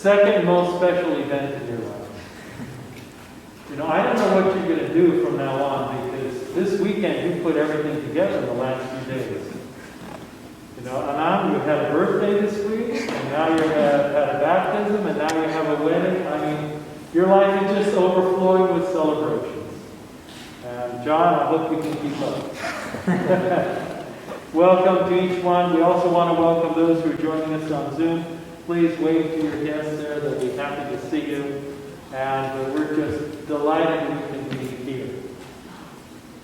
second most special event in your life. You know, I don't know what you're going to do from now on, because this weekend you put everything together in the last few days. You know, Anam, you had a birthday this week, and now you have had a baptism, and now you have a wedding. I mean, your life is just overflowing with celebrations. And John, I hope you can keep up. Welcome to each one. We also want to welcome those who are joining us on Zoom. Please wave to your guests there. They'll be happy to see you. And we're just delighted you can be here.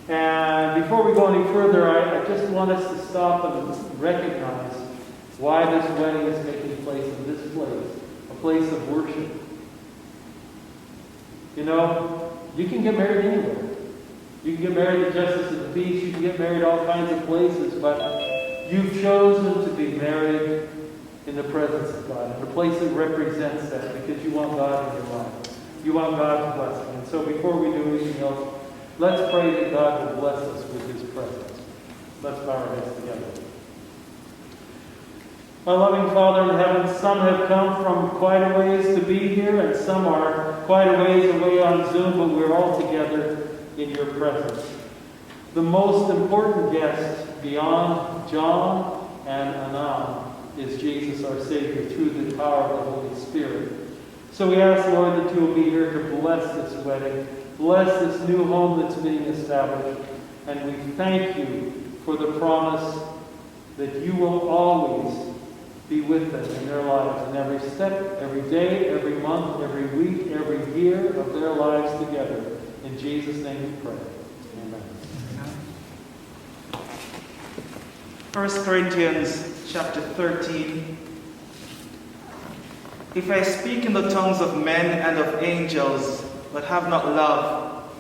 And before we go any further, I just want us to stop and recognize why this wedding is taking place in this place, a place of worship. You know, you can get married anywhere. You can get married at Justice of the Peace. You can get married all kinds of places. But you've chosen to be married in the presence of God, in a place that represents that, because you want God in your life. You want God's blessing. And so before we do anything else, let's pray that God will bless us with His presence. Let's bow our heads together. Our loving Father in heaven, some have come from quite a ways to be here, and some are quite a ways away on Zoom, but we're all together in your presence. The most important guest beyond John and Anam is Jesus, our Savior, through the power of the Holy Spirit. So we ask, Lord, that you will be here to bless this wedding, bless this new home that's being established, and we thank you for the promise that you will always be with them in their lives, in every step, every day, every month, every week, every year of their lives together. In Jesus' name we pray. Amen. 1 Corinthians chapter 13. If I speak in the tongues of men and of angels, but have not love,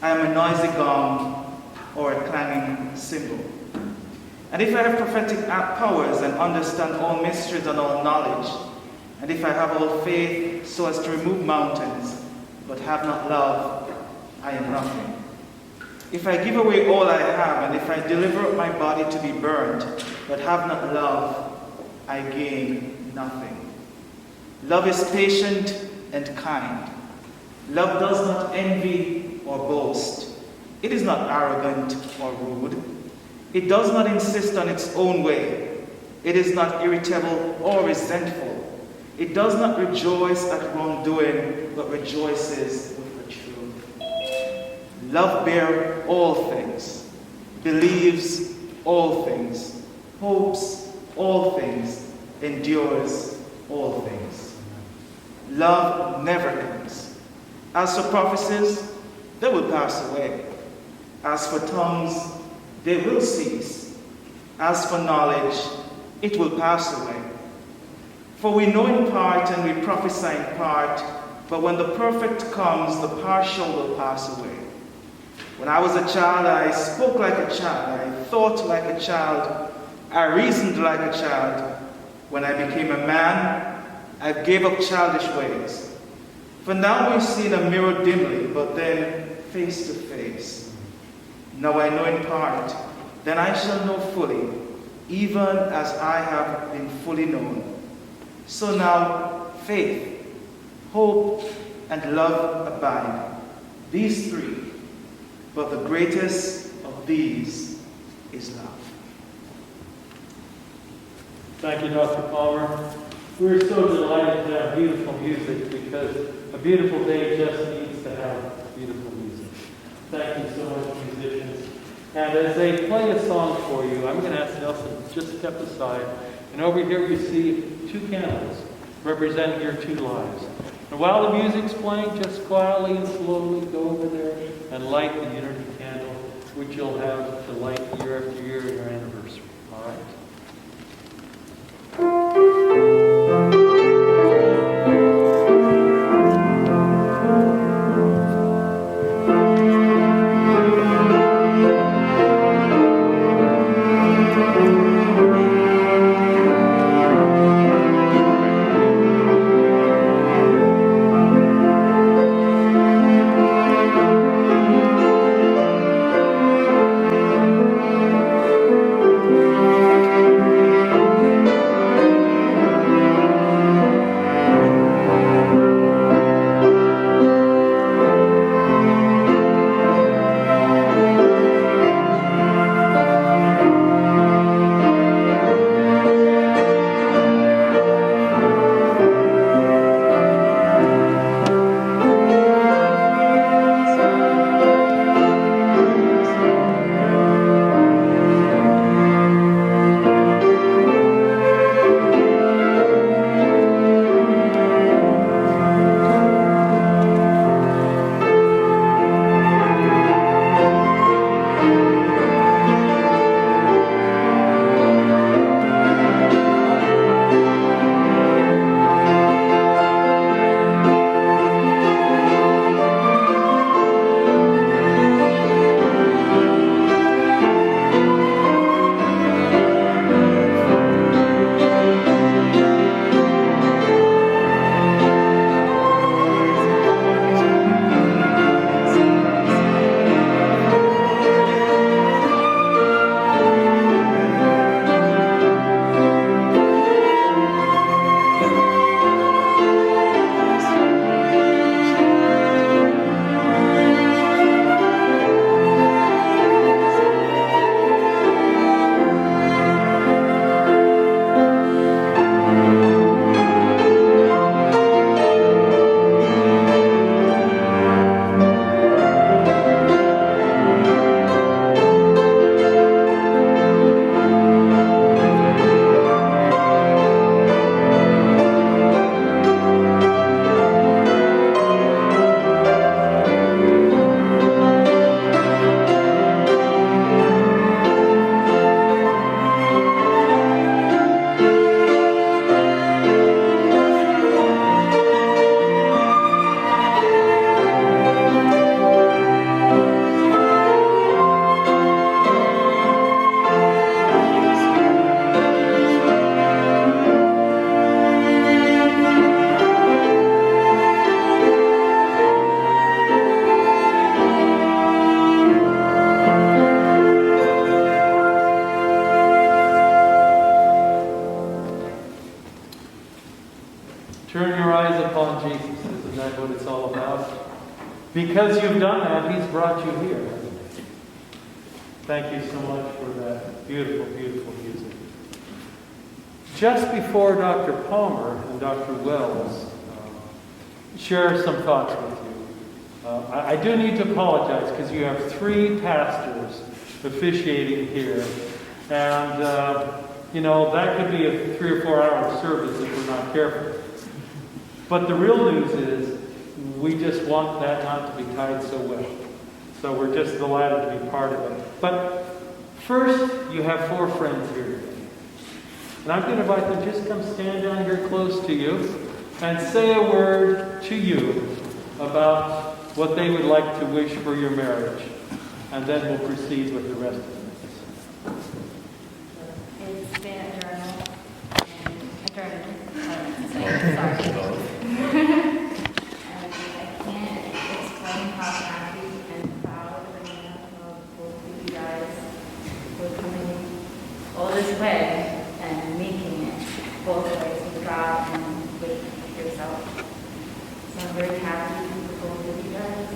I am a noisy gong or a clanging cymbal. And if I have prophetic powers and understand all mysteries and all knowledge, and if I have all faith so as to remove mountains, but have not love, I am nothing. If I give away all I have, and if I deliver up my body to be burned, but have not love, I gain nothing. Love is patient and kind. Love does not envy or boast. It is not arrogant or rude. It does not insist on its own way. It is not irritable or resentful. It does not rejoice at wrongdoing, but rejoices with the truth. Love bears all things, believes all things, hopes all things, endures all things. Love never ends. As for prophecies, they will pass away. As for tongues, they will cease. As for knowledge, it will pass away. For we know in part and we prophesy in part, but when the perfect comes, the partial will pass away. When I was a child, I spoke like a child, I thought like a child, I reasoned like a child. When I became a man, I gave up childish ways. For now we see in a mirror dimly, but then face to face. Now I know in part, then I shall know fully, even as I have been fully known. So now faith, hope, and love abide, these three, but the greatest of these is love. Thank you, Dr. Palmer. We're so delighted to have beautiful music, because a beautiful day just needs to have beautiful music. Thank you so much, musicians. And as they play a song for you, I'm going to ask Nelson to just step aside. And over here you see 2 candles representing your 2 lives. And while the music's playing, just quietly and slowly go over there and light the unity candle, which you'll have to light year after year in your anniversary. All right? Because you've done that, He's brought you here. Thank you so much for that beautiful, beautiful music. Just before Dr. Palmer and Dr. Wells share some thoughts with you, I do need to apologize because you have 3 pastors officiating here. And, that could be a 3 or 4 hour service if we're not careful. But the real news is, we just want that not to be tied so well. So we're just delighted to be part of it. But first, you have 4 friends here today. And I'm going to invite them just come stand down here close to you and say a word to you about what they would like to wish for your marriage. And then we'll proceed with the rest of it. It's been a journey. Sorry. I can't explain how happy and proud I am of both of you guys for coming all this way and making it both ways with God and with yourself. So I'm very happy for both of you guys.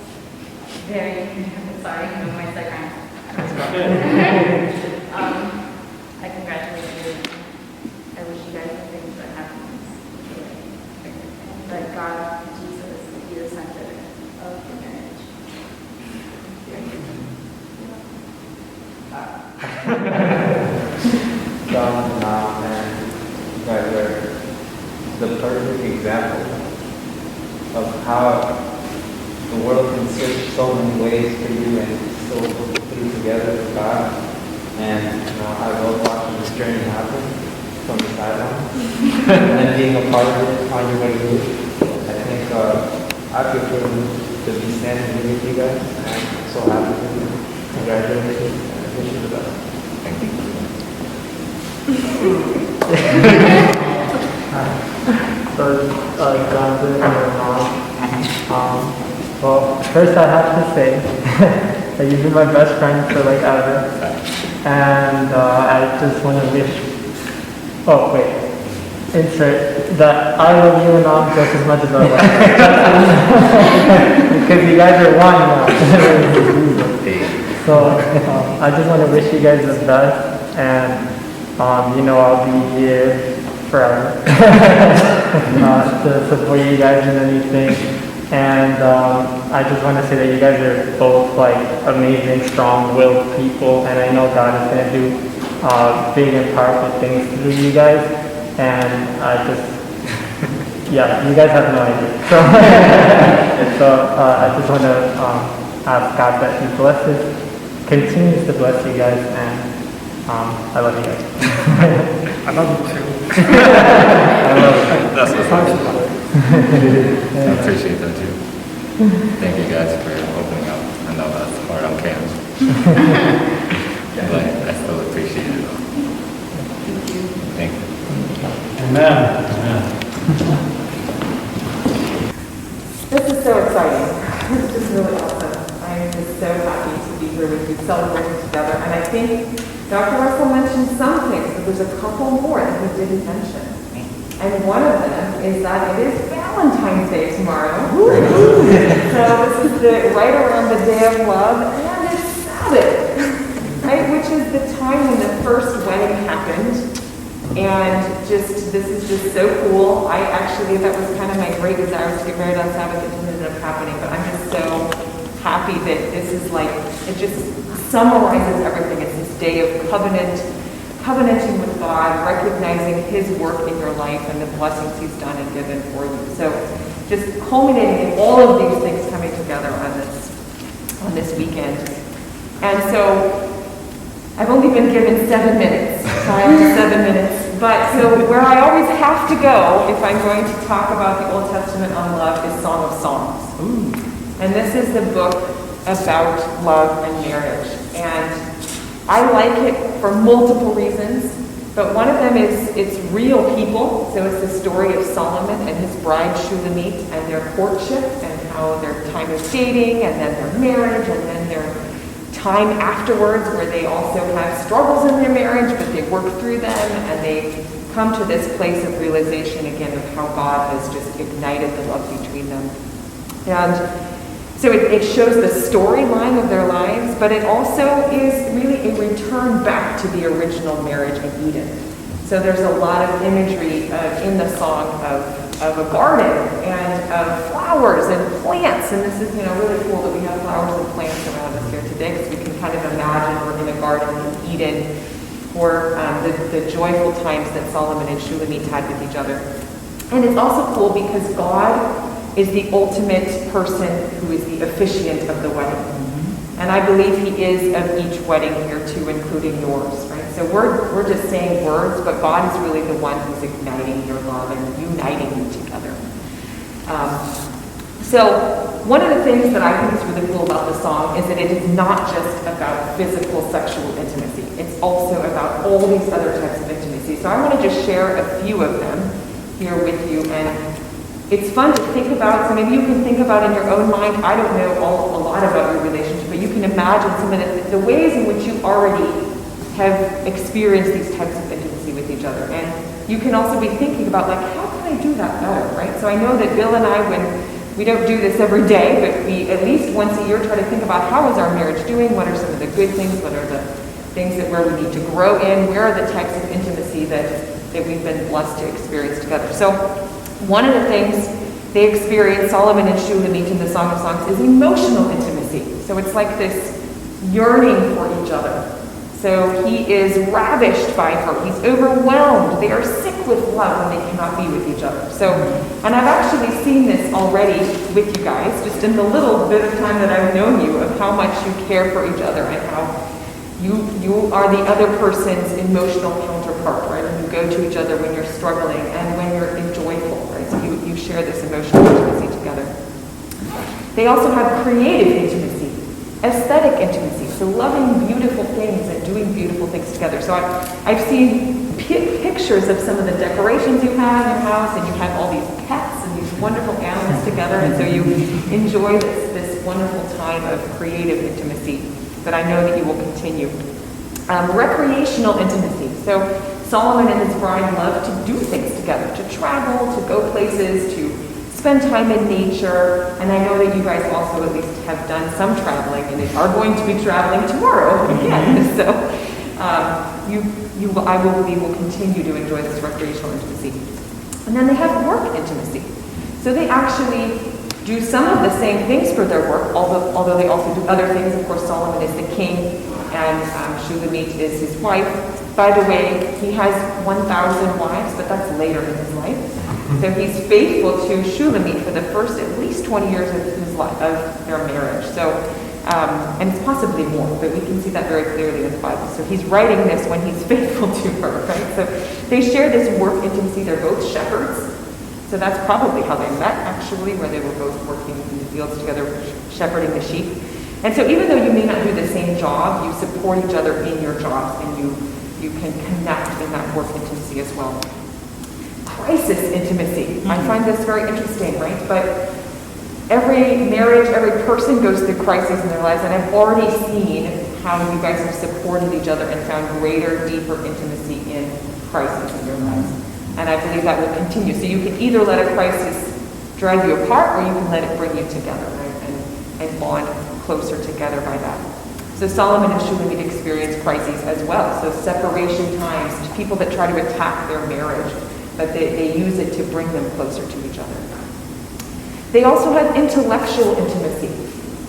Sorry, I'm my second. I congratulate you. I wish you guys nothing but happiness. Let God, Jesus, be the center of your marriage. Jon, Anam, and you guys are the perfect example of how the world can switch so many ways for you and still pull through together with God. And I love watching this journey happen from the sideline and being a part of it on your way through. I think I feel privileged to be standing here with you guys. I'm so happy for you. Congratulations and I wish you the best. Thank you. So, Jonathan and your mom. Well, first I have to say that you've been my best friend for like ever. And I just want to wish, insert that I love you and Mom just as much as I love you. Because you guys are one now. So I just want to wish you guys the best, and I'll be here forever to support you guys in anything. And I just want to say that you guys are both like amazing, strong-willed people, and I know God is going to do big and powerful things through you guys. And I just, you guys have no idea. So I just want to ask God that He continues to bless you guys, and I love you guys. I love you too. I love you. That's what's nice about it. I appreciate that too. Thank you guys for opening up. I know that's hard on camera. But I still appreciate it. Thank you. Amen. This is so exciting. It's just really awesome. I'm just so happy to be here with you, celebrating together. And I think Dr. Russell mentioned some things, but there's a couple more that he didn't mention. And one of them is that it is Valentine's Day tomorrow. So this is right around the Day of Love, and it's Sabbath, right? Which is the time when the first wedding happened. And this is just so cool. That was kind of my great desire to get married on Sabbath. It didn't end up happening, but I'm just so happy that this is it just summarizes everything. It's this day of covenanting with God, recognizing His work in your life and the blessings He's done and given for you. So just culminating in all of these things coming together on this weekend. And so I've only been given 7 minutes, 5 to 7 minutes. But so where I always have to go if I'm going to talk about the Old Testament on love is Song of Songs. And this is the book about love and marriage. And I like it for multiple reasons, but one of them is it's real people. So it's the story of Solomon and his bride Shulamit and their courtship and how their time of dating and then their marriage and then their time afterwards where they also have struggles in their marriage, but they work through them and they come to this place of realization again of how God has just ignited the love between them. And so it shows the storyline of their lives, but it also is really a return back to the original marriage of Eden. So there's a lot of imagery in the song of a garden and of flowers and plants. And this is really cool that we have flowers and plants around us here today, because we can kind of imagine we're in a garden in Eden, or the joyful times that Solomon and Shulamit had with each other. And it's also cool because God is the ultimate person who is the officiant of the wedding. And I believe He is of each wedding here too, including yours, right? So we're just saying words, but God is really the one who's igniting your love and uniting you together. So one of the things that I think is really cool about the song is that it is not just about physical sexual intimacy. It's also about all these other types of intimacy. So I want to just share a few of them here with you. And it's fun to think about. So maybe you can think about in your own mind. I don't know a lot about your relationship, but you can imagine some of the ways in which you already have experienced these types of intimacy with each other. And you can also be thinking about, how can I do that better, right? So I know that Bill and I, when we don't do this every day, but we at least once a year try to think about how is our marriage doing, what are some of the good things, what are the things that where we need to grow in, where are the types of intimacy that we've been blessed to experience together. So one of the things they experience, Solomon and Shulamit in the Song of Songs, is emotional intimacy. So it's like this yearning for each other. So he is ravished by her. He's overwhelmed. They are sick with love when they cannot be with each other. So, and I've actually seen this already with you guys, just in the little bit of time that I've known you, of how much you care for each other and how you are the other person's emotional counterpart, right? And you go to each other when you're struggling and when you're joyful, right? So you share this emotional intimacy together. They also have creative intimacy, aesthetic intimacy, so loving beautiful things and doing beautiful things together. So I've seen pictures of some of the decorations you have in your house, and you have all these pets and these wonderful animals together, and so you enjoy this wonderful time of creative intimacy that I know that you will continue. Recreational intimacy. So Solomon and his bride love to do things together, to travel, to go places, to spend time in nature. And I know that you guys also at least have done some traveling and are going to be traveling tomorrow again. So I will believe will continue to enjoy this recreational intimacy. And then they have work intimacy. So they actually do some of the same things for their work, although they also do other things. Of course, Solomon is the king, and Shulamit is his wife. By the way, he has 1,000 wives, but that's later in his life. So he's faithful to Shulamit for the first at least 20 years of his life, of their marriage. So, and it's possibly more, but we can see that very clearly in the Bible. So he's writing this when he's faithful to her, right? So they share this work intimacy. They're both shepherds. So that's probably how they met, actually, where they were both working in the fields together, shepherding the sheep. And so even though you may not do the same job, you support each other in your jobs, and you can connect in that work intimacy as well. Crisis intimacy. I find this very interesting, right? But every marriage, every person goes through crises in their lives, and I've already seen how you guys have supported each other and found greater, deeper intimacy in crises in your lives. And I believe that will continue. So you can either let a crisis drive you apart, or you can let it bring you together, right? And bond closer together by that. So Solomon and Shulamit experience crises as well. So separation times, people that try to attack their marriage, but they use it to bring them closer to each other. They also have intellectual intimacy.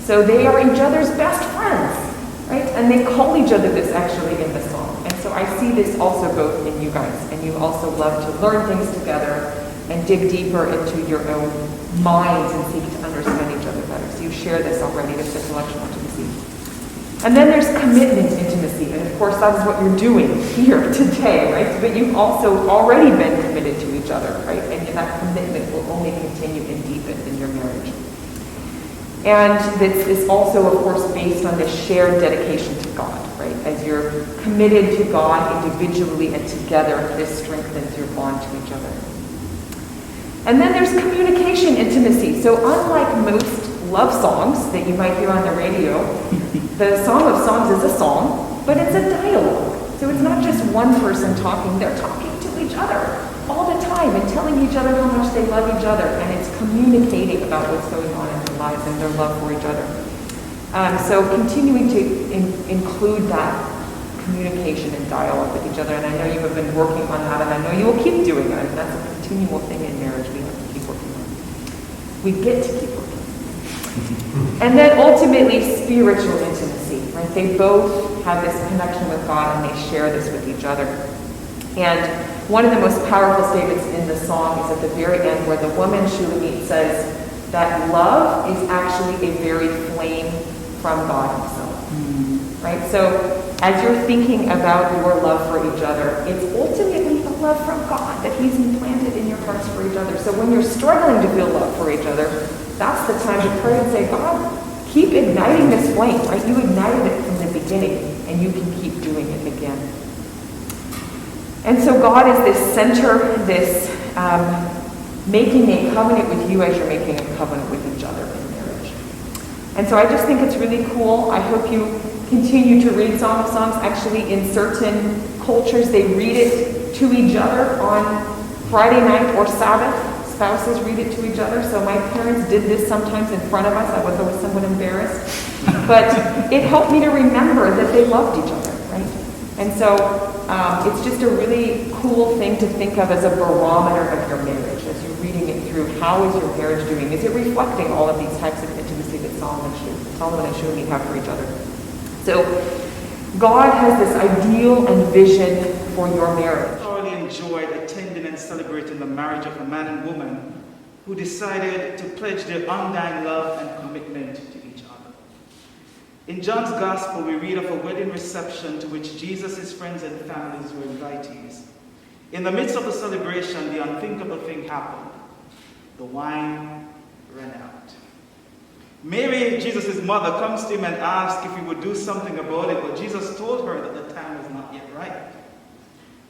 So they are each other's best friends, right? And they call each other this actually in the song. And so I see this also both in you guys. And you also love to learn things together and dig deeper into your own minds and seek to understand each other better. So you share this already, this intellectual intimacy. And then there's commitment intimacy. And of course, that is what you're doing here today, right? But you've also already been committed to each other, right? And that commitment will only continue and deepen in your marriage. And this is also, of course, based on this shared dedication to God, right? As you're committed to God individually and together, this strengthens your bond to each other. And then there's communication intimacy. So unlike most love songs that you might hear on the radio, the Song of Songs is a song, but it's a dialogue. So it's not just one person talking, they're talking to each other all the time and telling each other how much they love each other, and it's communicating about what's going on in their lives and their love for each other. So continuing to include that communication and dialogue with each other, and I know you have been working on that, and I know you will keep doing it. That's a continual thing in marriage we have to keep working on. We get to keep working. And then ultimately, spiritual intimacy, right? They both have this connection with God, and they share this with each other. And one of the most powerful statements in the song is at the very end, where the woman, Shulamit, says that love is actually a very flame from God himself, right? So as you're thinking about your love for each other, it's ultimately the love from God that he's implanted in your hearts for each other. So when you're struggling to feel love for each other, that's the time to pray and say, God, keep igniting this flame, right? You ignited it from the beginning, and you can keep doing it again. And so God is this center, this making a covenant with you as you're making a covenant with each other in marriage. And so I just think it's really cool. I hope you continue to read Song of Songs. Actually, in certain cultures, they read it to each other on Friday night or Sabbath. Spouses read it to each other. So my parents did this sometimes in front of us. I was always somewhat embarrassed. But it helped me to remember that they loved each other, right? And so it's just a really cool thing to think of as a barometer of your marriage, as you're reading it through. How is your marriage doing? Is it reflecting all of these types of intimacy that Solomon and Shulamit have for each other? So God has this ideal and vision for your marriage. I thoroughly enjoyed attending and celebrating the marriage of a man and woman who decided to pledge their undying love and commitment to each other. In John's Gospel, we read of a wedding reception to which Jesus' friends and families were invitees. In the midst of the celebration, the unthinkable thing happened. The wine ran out. Mary, Jesus' mother, comes to him and asks if he would do something about it, but Jesus told her that the time was not yet right.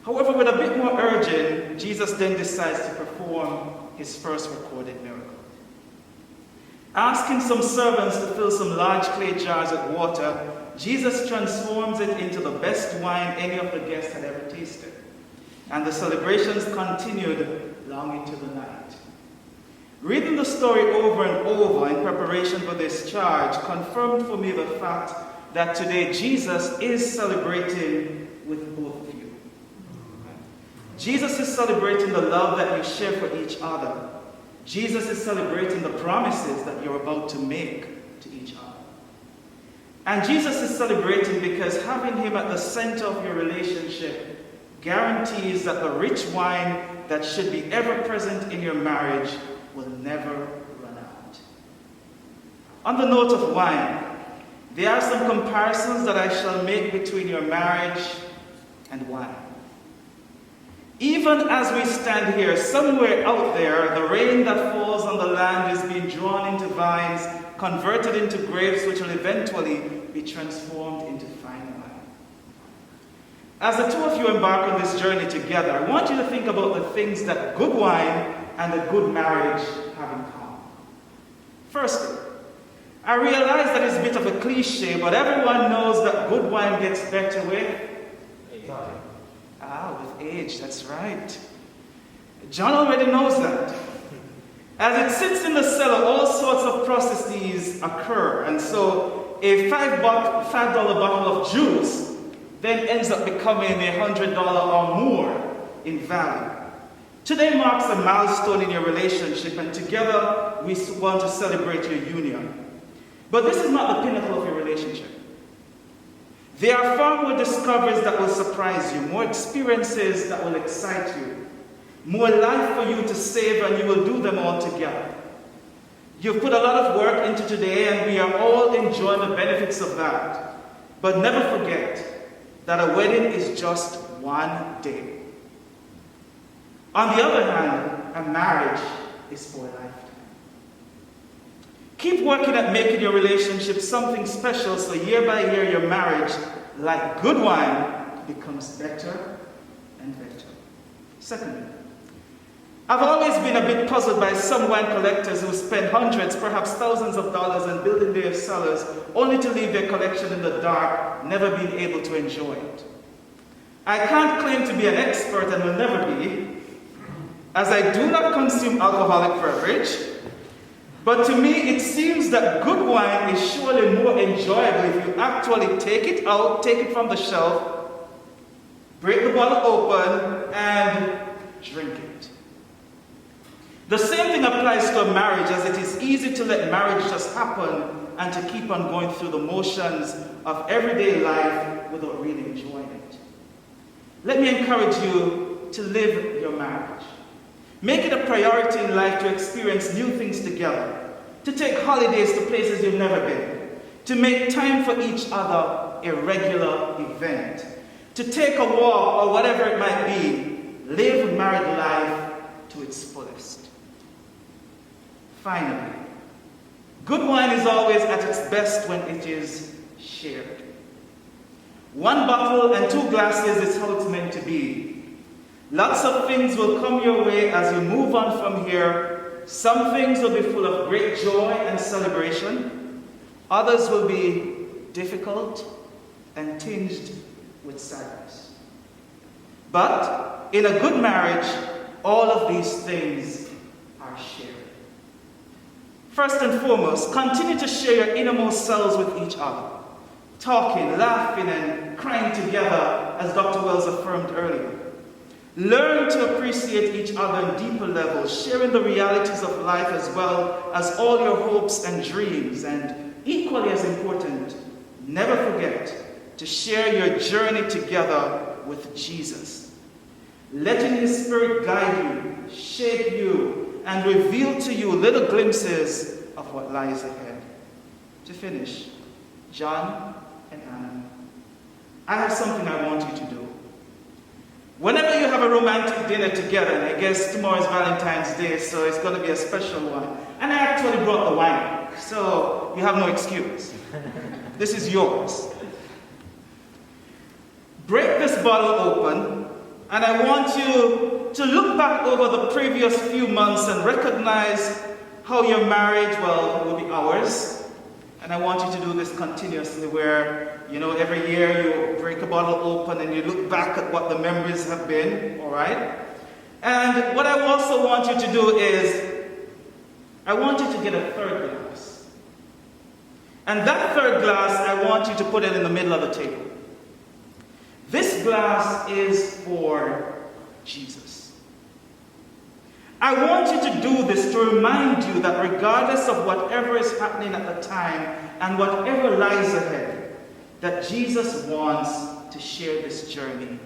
However, with a bit more urging, Jesus then decides to perform his first recorded miracle. Asking some servants to fill some large clay jars with water, Jesus transforms it into the best wine any of the guests had ever tasted. And the celebrations continued long into the night. Reading the story over and over in preparation for this charge confirmed for me the fact that today Jesus is celebrating with both of you. Jesus is celebrating the love that you share for each other. Jesus is celebrating the promises that you're about to make to each other. And Jesus is celebrating because having him at the center of your relationship guarantees that the rich wine that should be ever present in your marriage will never run out. On the note of wine, there are some comparisons that I shall make between your marriage and wine. Even as we stand here, somewhere out there, the rain that falls on the land is being drawn into vines, converted into grapes, which will eventually be transformed into fine wine. As the two of you embark on this journey together, I want you to think about the things that good wine and a good marriage have in common. Firstly, I realize that it's a bit of a cliche, but everyone knows that good wine gets better with with age, that's right. John already knows that. As it sits in the cellar, all sorts of processes occur, and so a $5 bottle of juice then ends up becoming $100 or more in value. Today marks a milestone in your relationship, and together we want to celebrate your union. But this is not the pinnacle of your relationship. There are far more discoveries that will surprise you, more experiences that will excite you, more life for you to save, and you will do them all together. You've put a lot of work into today, and we are all enjoying the benefits of that. But never forget that a wedding is just one day. On the other hand, a marriage is for a lifetime. Keep working at making your relationship something special so year by year your marriage, like good wine, becomes better and better. Secondly, I've always been a bit puzzled by some wine collectors who spend hundreds, perhaps thousands of dollars on building their cellars only to leave their collection in the dark, never being able to enjoy it. I can't claim to be an expert and will never be, as I do not consume alcoholic beverage. But to me, it seems that good wine is surely more enjoyable if you actually take it out, take it from the shelf, break the bottle open, and drink it. The same thing applies to a marriage, as it is easy to let marriage just happen and to keep on going through the motions of everyday life without really enjoying it. Let me encourage you to live your marriage. Make it a priority in life to experience new things together, to take holidays to places you've never been, to make time for each other a regular event, to take a walk or whatever it might be. Live married life to its fullest. Finally, good wine is always at its best when it is shared. One bottle and 2 glasses is how it's meant to be. Lots of things will come your way as you move on from here. Some things will be full of great joy and celebration. Others will be difficult and tinged with sadness. But in a good marriage, all of these things are shared. First and foremost, continue to share your innermost selves with each other. Talking, laughing, and crying together, as Dr. Wells affirmed earlier. Learn to appreciate each other on deeper levels, sharing the realities of life as well as all your hopes and dreams. And equally as important, never forget to share your journey together with Jesus, letting His Spirit guide you, shape you, and reveal to you little glimpses of what lies ahead. To finish, Jon and Anam, I have something I want you to do. Whenever you have a romantic dinner together, and I guess tomorrow is Valentine's Day, so it's going to be a special one, and I actually brought the wine, so you have no excuse. This is yours. Break this bottle open, and I want you to look back over the previous few months and recognize how your marriage, well, will be ours. And I want you to do this continuously where, every year you break a bottle open and you look back at what the memories have been, all right? And what I also want you to do is, I want you to get a third glass. And that third glass, I want you to put it in the middle of the table. This glass is for Jesus. I want you to do this to remind you that regardless of whatever is happening at the time and whatever lies ahead, that Jesus wants to share this journey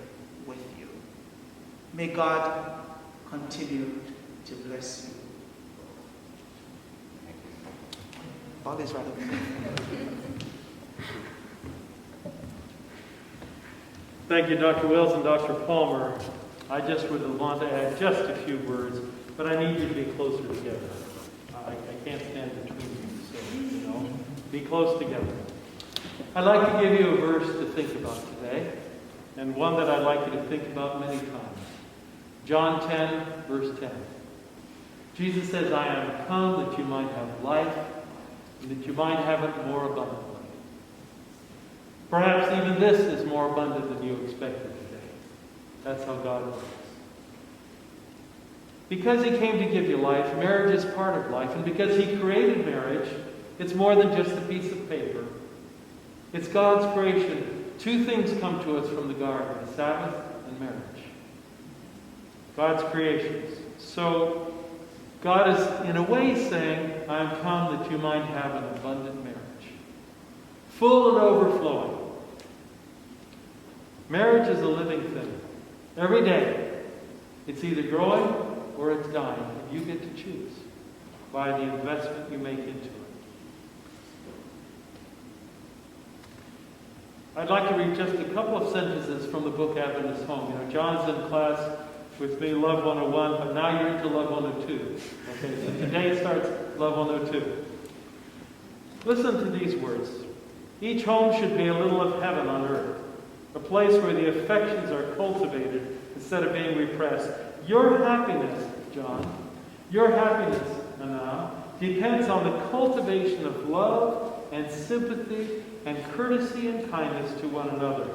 with you. May God continue to bless you. All is rather good. Thank you, Dr. Wills and Dr. Palmer. I just would want to add just a few words, but I need you to be closer together. I can't stand between you, so, be close together. I'd like to give you a verse to think about today, and one that I'd like you to think about many times. John 10, verse 10. Jesus says, I am come that you might have life, and that you might have it more abundantly. Perhaps even this is more abundant than you expected today. That's how God works. Because He came to give you life, marriage is part of life. And because He created marriage, it's more than just a piece of paper. It's God's creation. Two things come to us from the garden, the Sabbath and marriage. God's creations. So God is in a way saying, I am come that you might have an abundant marriage. Full and overflowing. Marriage is a living thing. Every day, it's either growing or it's dying. And you get to choose by the investment you make into it. I'd like to read just a couple of sentences from the book Adventist Home. John's in class with me, Love 101, but now you're into Love 102. Okay, so today starts Love 102. Listen to these words. Each home should be a little of heaven on earth, a place where the affections are cultivated instead of being repressed. Your happiness, John, your happiness, Anam, depends on the cultivation of love and sympathy and courtesy and kindness to one another.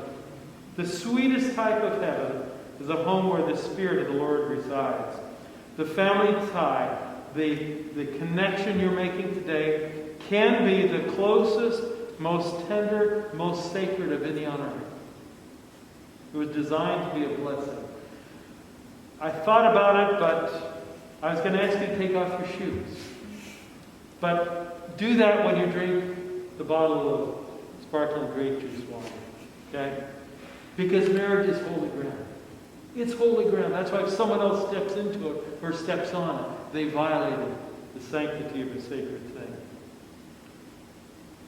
The sweetest type of heaven is a home where the Spirit of the Lord resides. The family tie, the connection you're making today can be the closest, most tender, most sacred of any on earth. It was designed to be a blessing. I thought about it, but I was going to ask you to take off your shoes. But do that when you drink the bottle of sparkling grape juice water. Okay? Because marriage is holy ground. It's holy ground. That's why if someone else steps into it or steps on it, they violated the sanctity of a sacred thing.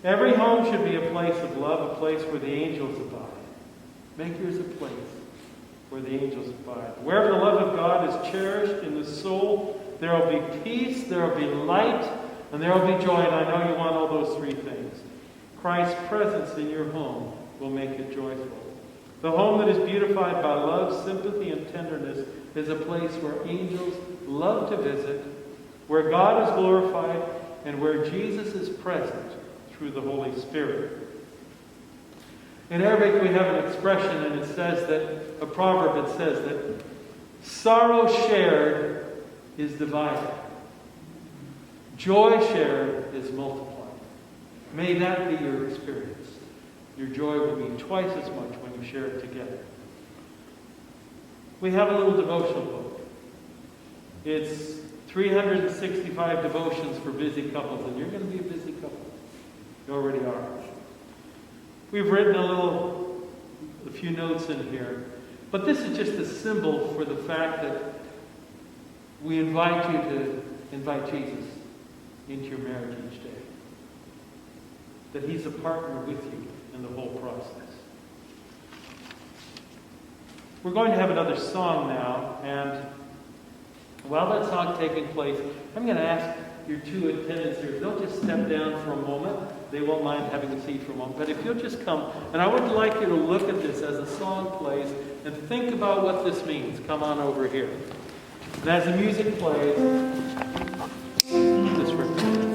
Every home should be a place of love, a place where the angels abide. Make yours a place where the angels abide. Wherever the love of God is cherished in the soul, there will be peace, there will be light, and there will be joy. And I know you want all those three things. Christ's presence in your home will make it joyful. The home that is beautified by love, sympathy, and tenderness is a place where angels love to visit, where God is glorified, and where Jesus is present through the Holy Spirit. In Arabic, we have an expression, and it says that, a proverb, it says that sorrow shared is divided. Joy shared is multiplied. May that be your experience. Your joy will be twice as much when you share it together. We have a little devotional book. It's 365 devotions for busy couples, and you're going to be a busy couple. You already are. We've written a little a few notes in here. But this is just a symbol for the fact that we invite you to invite Jesus into your marriage each day. That he's a partner with you in the whole process. We're going to have another song now, and while that song's taking place, I'm going to ask your two attendants here, they'll just step down for a moment. They won't mind having a seat for a moment. But if you'll just come, and I would like you to look at this as the song plays and think about what this means. Come on over here. And as the music plays, this represents.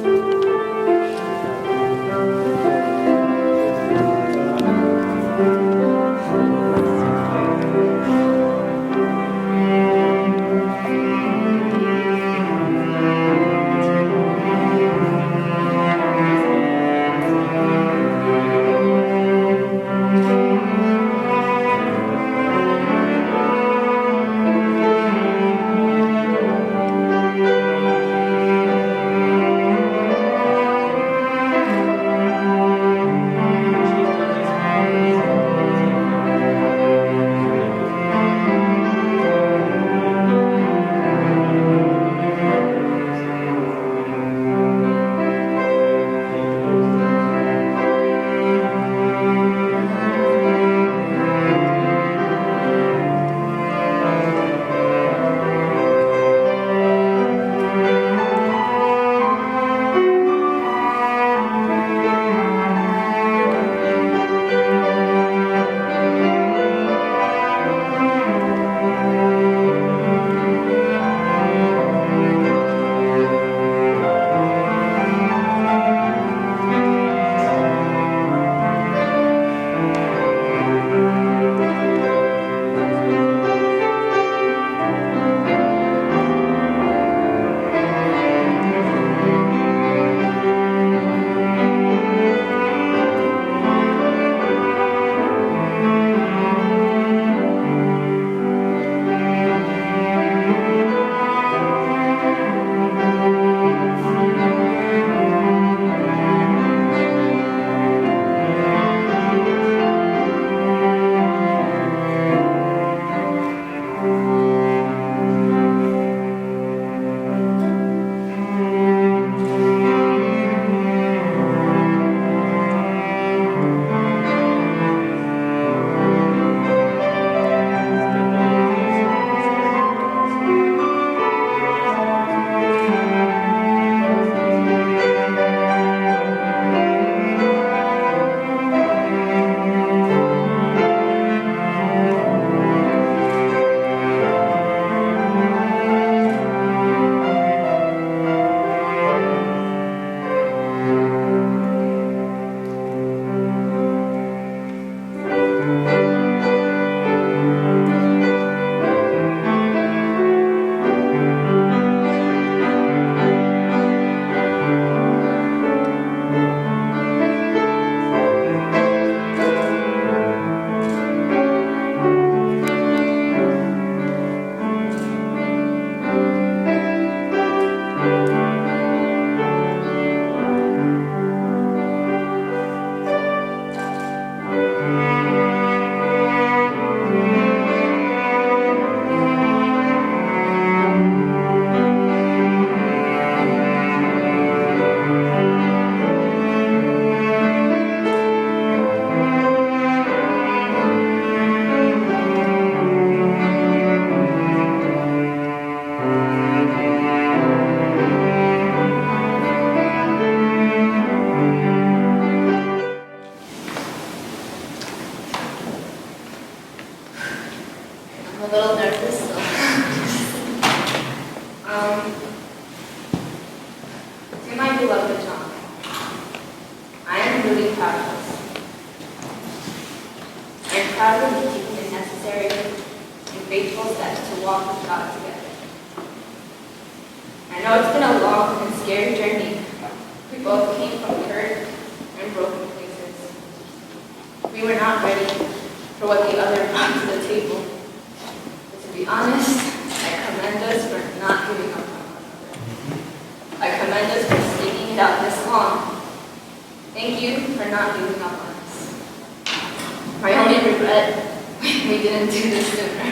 My only regret, we didn't do this sooner.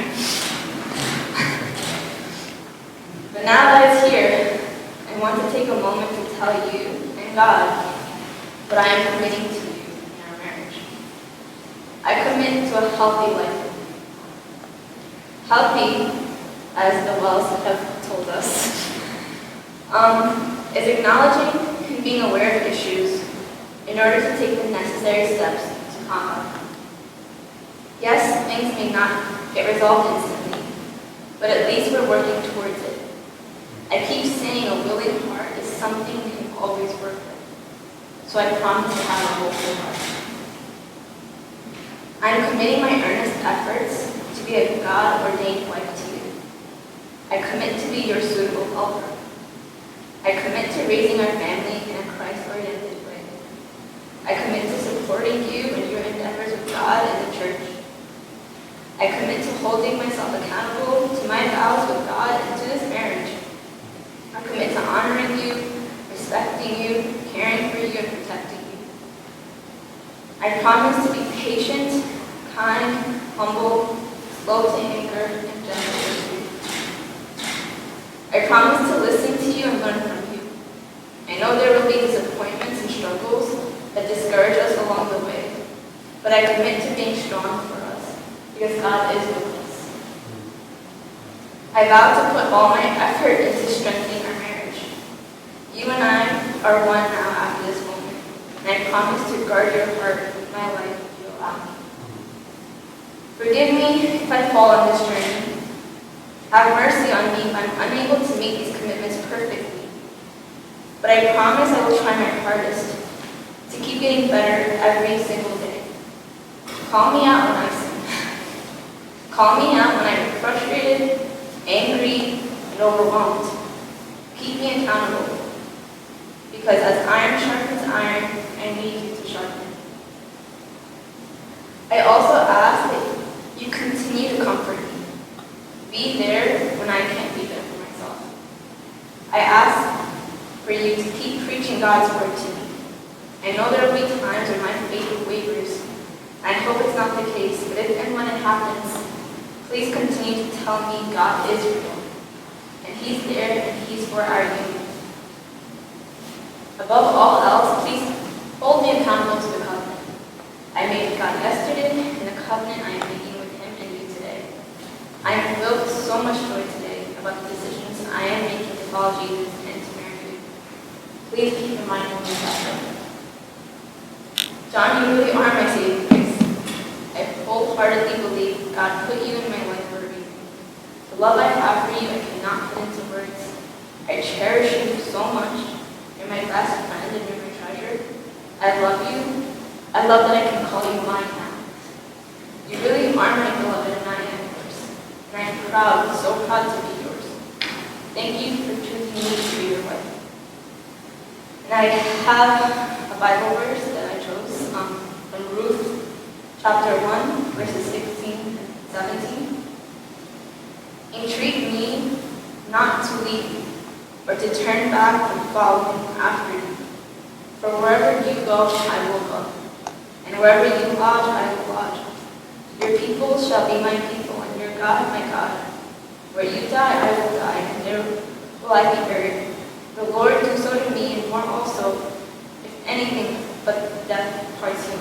But now that it's here, I want to take a moment to tell you and God what I am committing to you in our marriage. I commit to a healthy life. Healthy, as the Wells have told us, is acknowledging and being aware of issues in order to take the necessary steps to combat them. Yes, things may not get resolved instantly, but at least we're working towards it. I keep saying a willing heart is something we can always work with, so I promise to have a hopeful heart. I'm committing my earnest efforts to be a God-ordained wife to you. I commit to be your suitable helper. I commit to raising our family in a Christ-oriented way. I commit to supporting you in your endeavors with God and the church. I commit to holding myself accountable to my vows with God and to this marriage. I commit to honoring you, respecting you, caring for you, and protecting you. I promise to be patient, kind, humble, slow to anger, and gentle with you. I promise to listen to you and learn from you. I know there will be disappointments and struggles that discourage us along the way, but I commit to being strong for us, because God is with us. I vow to put all my effort into strengthening our marriage. You and I are one now after this moment, and I promise to guard your heart with my life if you allow me. Forgive me if I fall on this journey. Have mercy on me if I'm unable to meet these commitments perfectly. But I promise I will try my hardest to keep getting better every single day. Call me out when I sin. Call me out when I'm frustrated, angry, and overwhelmed. Keep me accountable. Because as iron sharpens iron, I need you to sharpen it. I also ask that you continue to comfort me. Be there when I can't be there for myself. I ask for you to keep preaching God's word to me. I know there will be times when my faith wavers. I hope it's not the case, but if and when it happens, please continue to tell me God is real, and He's there and He's for our union. Above all else, please hold me accountable to the covenant I made with God yesterday and the covenant I am making with Him and you today. I am filled with so much joy today about the decisions I am making to follow Jesus and to marry you. Please keep in mind when we suffer. John, you really are my saving grace. I wholeheartedly believe God put you in my life for a reason. The love I have for you, I cannot put into words. I cherish you so much. You're my best friend and you're my treasure. I love you. I love that I can call you mine now. You really are my beloved and I am yours. And I'm proud, so proud to be yours. Thank you for choosing me to be your wife. And I have a Bible verse that I chose from Ruth chapter 1, verses 16 and 17. Entreat me not to leave you, or to turn back from following after you. For wherever you go, I will go, and wherever you lodge, I will lodge. Your people shall be my people, and your God my God. Where you die, I will die, and there will I be buried. The Lord do so to me, and more also, if anything but death parts you.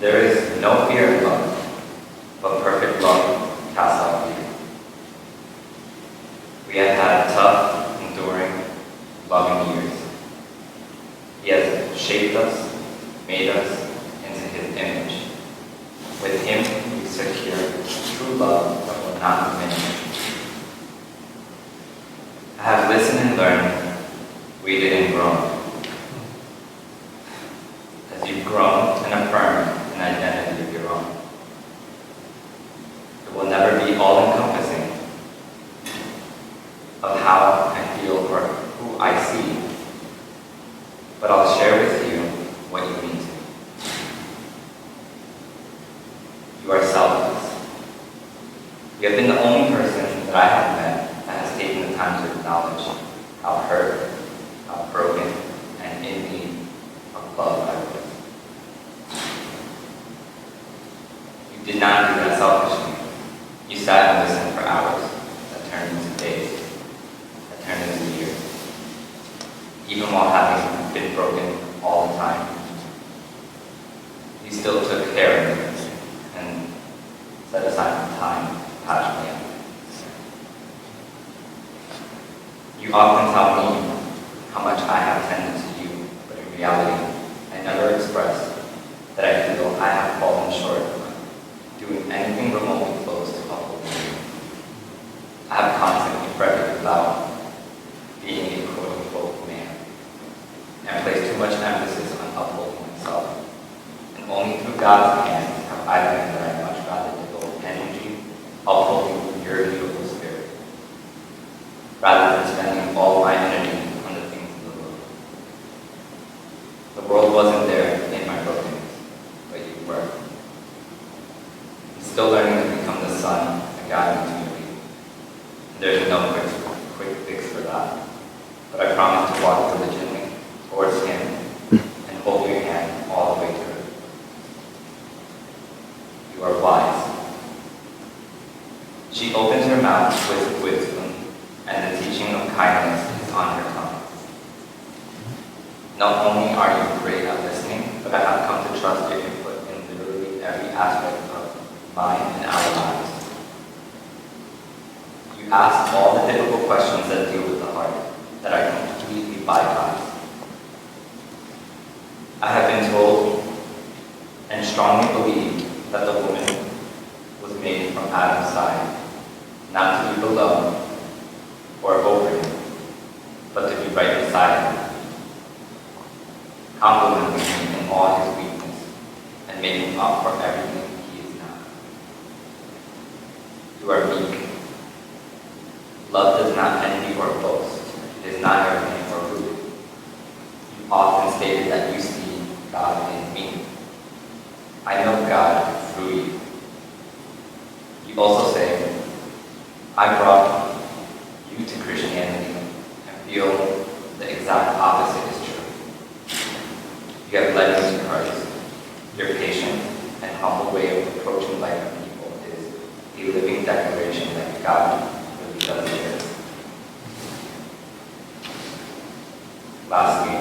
There is no fear in love, but perfect love casts out fear. We have had tough, enduring, loving years. He has shaped us, made us into His image. With Him, we secure true love that will not diminish. I have listened and learned, waited and grown. As you've grown and affirmed an identity of your own. It will never be all-encompassing, only person that I have met that has taken the time to acknowledge how hurt, how broken, and in need of love I was. You did not do that selfishly. You sat and listened for hours that turned into days, that turned into years. Even while having been broken all the time, you still took care of me and set aside some time to patch me up. You often tell me how much I have tended to you, but in reality, I never express that I feel I have fallen short of doing anything remotely close to upholding you. I have constantly fretted without being a quote-unquote man, and placed too much emphasis on upholding myself. And only through God's hand have I learned that I much rather devote energy upholding your beautiful spirit, rather than spending all my energy on the things of the world. The world wasn't there in my brokenness, but you were. I'm still learning to become the son that God needs me to be. And there's no quick fix for that. But I promise to walk diligently towards Him and hold your hand all the way through. You are wise. She opens her mouth with wisdom, and the teaching of kindness is on her tongue. Not only are you great at listening, but I have come to trust your input in literally every aspect of mine and our lives. You ask all the difficult questions that deal with the heart, that I completely bypass. I have been told and strongly believe that the woman was made from Adam's side, not to be below or over him, but to be right beside him, complimenting him in all his weakness and making up for everything he is not. You are meek. Love does not envy or boast. It is not arrogant or rude. You often stated that you see God in me. I know God through you. You also say, I brought you to Christianity and feel the exact opposite is true. You have led me to Christ. Your patient and humble way of approaching life and people is a living declaration that God really does exist. Lastly,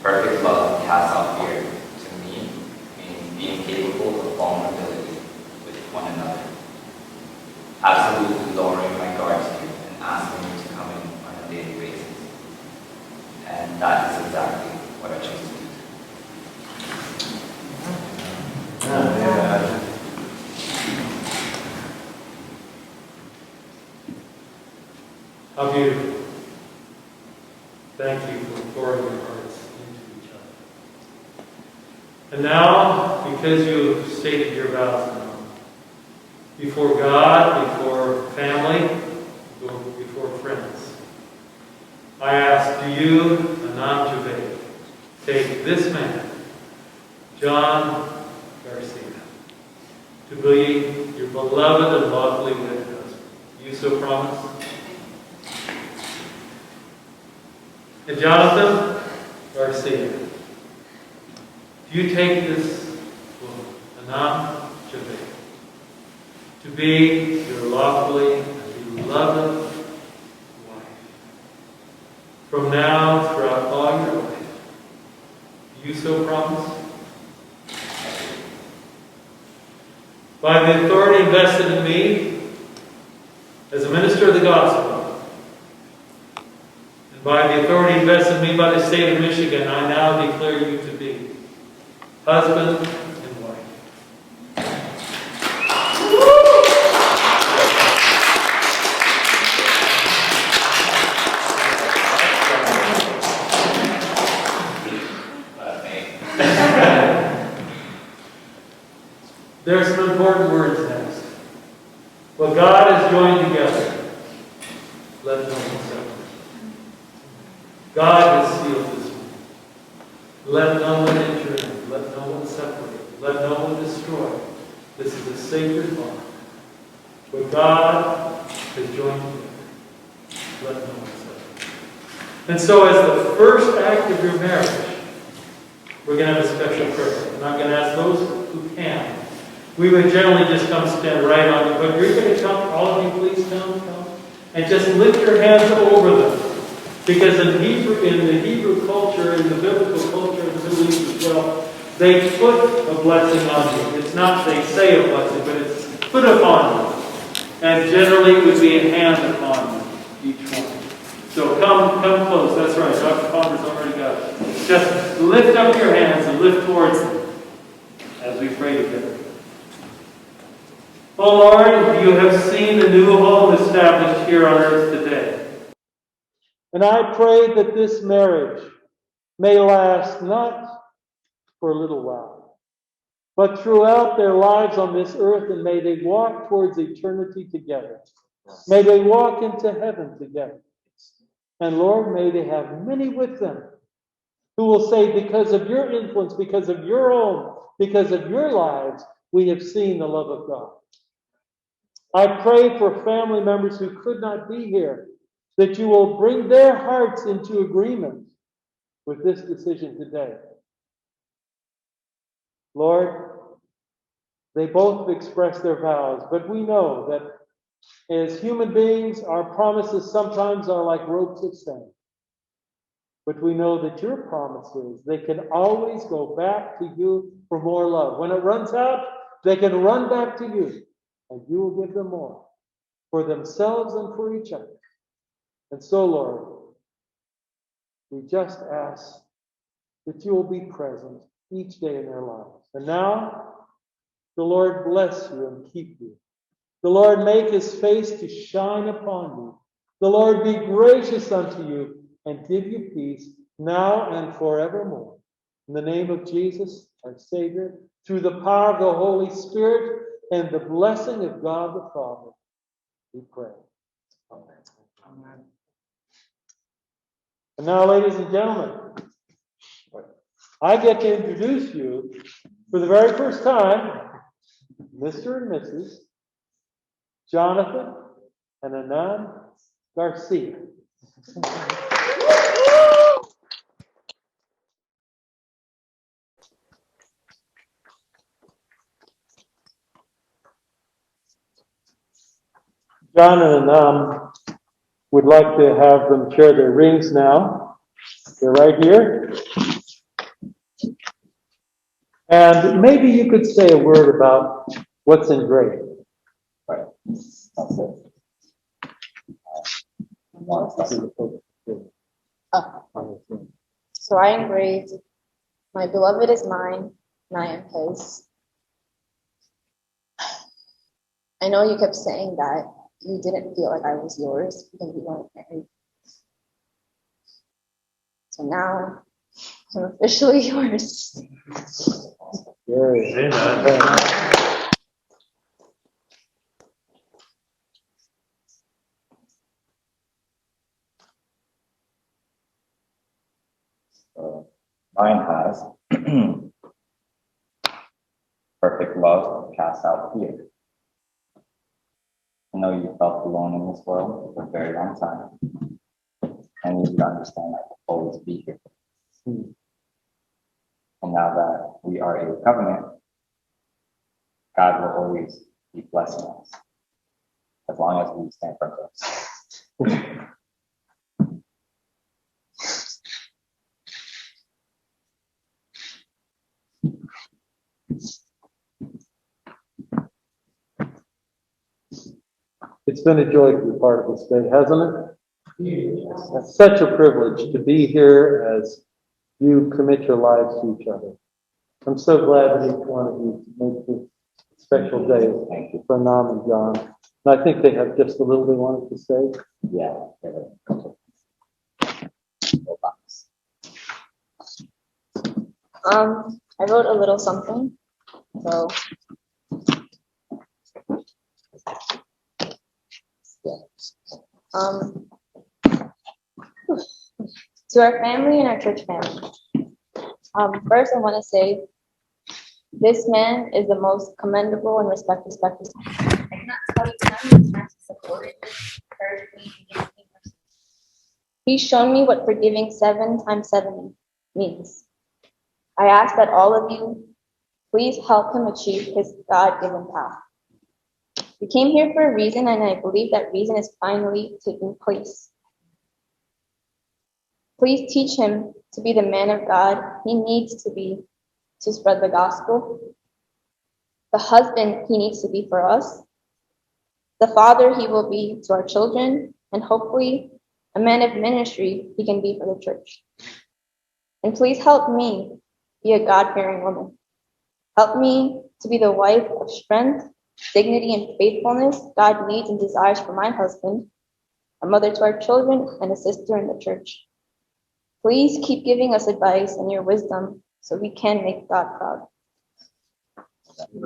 perfect love casts out fear. To me, means being capable of vulnerability with one another. Absolutely lowering my guard to you and asking you to come in on a daily basis. And that is exactly what I choose to do. How beautiful. Thank you for pouring your hearts into each other. And now, because you have stated your vows now, before God, before family, before friends, I ask, do you, Anam and Jon, take this man, Jon Garcia, to be your beloved and lawfully wedded husband? You so promise? And Jonathan Garcia, do you take this woman, Anam and Jon, to be your lawfully and beloved wife, from now throughout all your life? Do you so promise? By the authority invested in me as a minister of the gospel, and by the authority invested in me by the state of Michigan, I now declare you to be husband and wife. There are some important words next. What God has joined together, let no one separate. God has sealed this one. Let no one enter in. Let no one separate. Let no one destroy. This is a sacred bond. What God to join together. Let no one separate. And so as the first act of your marriage, we're going to have a special prayer. And I'm going to ask those who can. We would generally just come stand right on you, but you're going to come, all of you please come, and just lift your hands over them. Because in the Hebrew culture, in the biblical culture of the Middle East as well, they put a blessing on you. It's not they say a blessing, but it's put upon you. And generally it would be a hand upon you, each one. So come close. That's right. Dr. Palmer's already got it. Just lift up your hands and lift towards them as we pray together. Oh Lord, you have seen the new home established here on earth today. And I pray that this marriage may last not for a little while, but throughout their lives on this earth, and may they walk towards eternity together. May they walk into heaven together. And Lord, may they have many with them who will say, because of your influence, because of your own, because of your lives, we have seen the love of God. I pray for family members who could not be here, that you will bring their hearts into agreement with this decision today. Lord, they both have expressed their vows, but we know that as human beings, our promises sometimes are like ropes of sand. But we know that your promises, they can always go back to you for more love. When it runs out, they can run back to you, and you will give them more for themselves and for each other. And so, Lord, we just ask that you will be present each day in their lives. And now, the Lord bless you and keep you. The Lord make his face to shine upon you. The Lord be gracious unto you and give you peace now and forevermore. In the name of Jesus, our Savior, through the power of the Holy Spirit and the blessing of God the Father, we pray. Amen. Amen. And now, ladies and gentlemen, I get to introduce you for the very first time, Mr. and Mrs. Jonathan and Anam Garcia. John and Anam would like to have them share their rings now. They're right here. And maybe you could say a word about what's engraved. Right. That's it. So I engraved, my beloved is mine, and I am his. I know you kept saying that you didn't feel like I was yours because we weren't married. So now I'm officially yours. Mine has perfect love casts out fear. I know you felt alone in this world for a very long time, and you need to understand that I'll always be here. And now that we are a covenant, God will always be blessing us as long as we stand firm for ourselves. It's been a joy to be part of this day, hasn't it? Yes. It's such a privilege to be here as you commit your lives to each other. I'm so glad that each one of you made this special day for Anam and Jon. And I think they have just a little they wanted to say. Yeah. I wrote a little something. So to our family and our church family. First, I want to say this man is the most commendable and respected. I cannot tell you how many times he supported me He's shown me what forgiving 7 times 70 means. I ask that all of you please help him achieve his God-given path. We came here for a reason, and I believe that reason is finally taking place. Please teach him to be the man of God he needs to be to spread the gospel, the husband he needs to be for us, the father he will be to our children, and hopefully a man of ministry he can be for the church. And please help me be a God-fearing woman. Help me to be the wife of strength, dignity, and faithfulness God needs and desires for my husband, a mother to our children, and a sister in the church. Please keep giving us advice and your wisdom so we can make God proud. You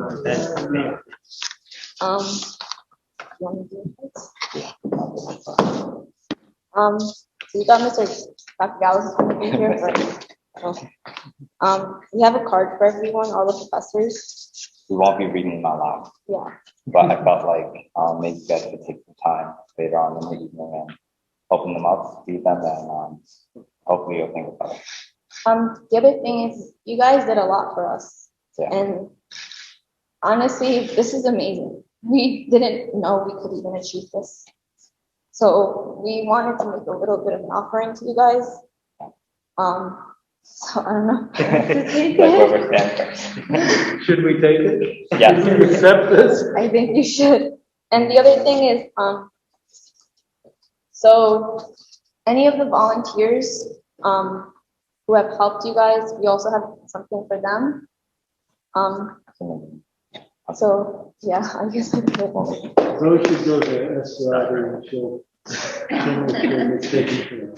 want me to do this? So we got Mr. Dr. Gallus is going to be here. We have a card for everyone, all the professors. We won't be reading them out loud, Yeah. but I felt like maybe you guys could take some time later on in the evening and open them up, read them, and hopefully you'll think about it. The other thing is, you guys did a lot for us. Yeah. And honestly, this is amazing. We didn't know we could even achieve this. So we wanted to make a little bit of an offering to you guys. So I don't know. Like where we're standing. Should we take it? Yes. Should we accept this? I think you should. And the other thing is, so any of the volunteers who have helped you guys, we also have something for them. So yeah, I guess I could. Rose should go to Esrati and she'll make sure it's taken care of.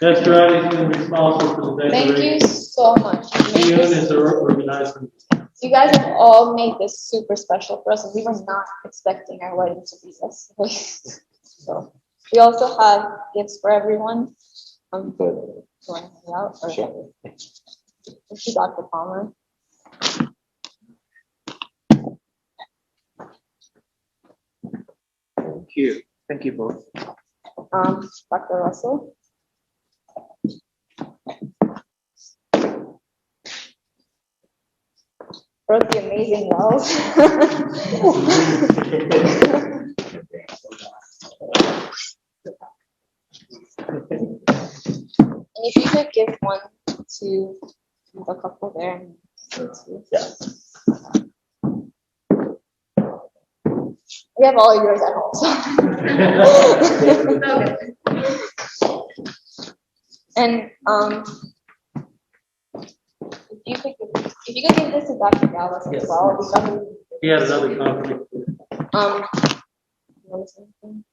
Esrati's been responsible for the Thank decoration. you so much. Ian is organizing. You guys have all made this super special for us, and we were not expecting our wedding to be this way. So we also have gifts for everyone. Good. Do you want to hang out? Or Sure. Thank you, Dr. Palmer. Thank you. Thank you both. Dr. Russell. Wrote the amazing wells. And if you could give one to the couple there. Yeah. We have all yours at home. So. And if you could give this to Dr. Gallus as well. He has another conflict. You want to say anything?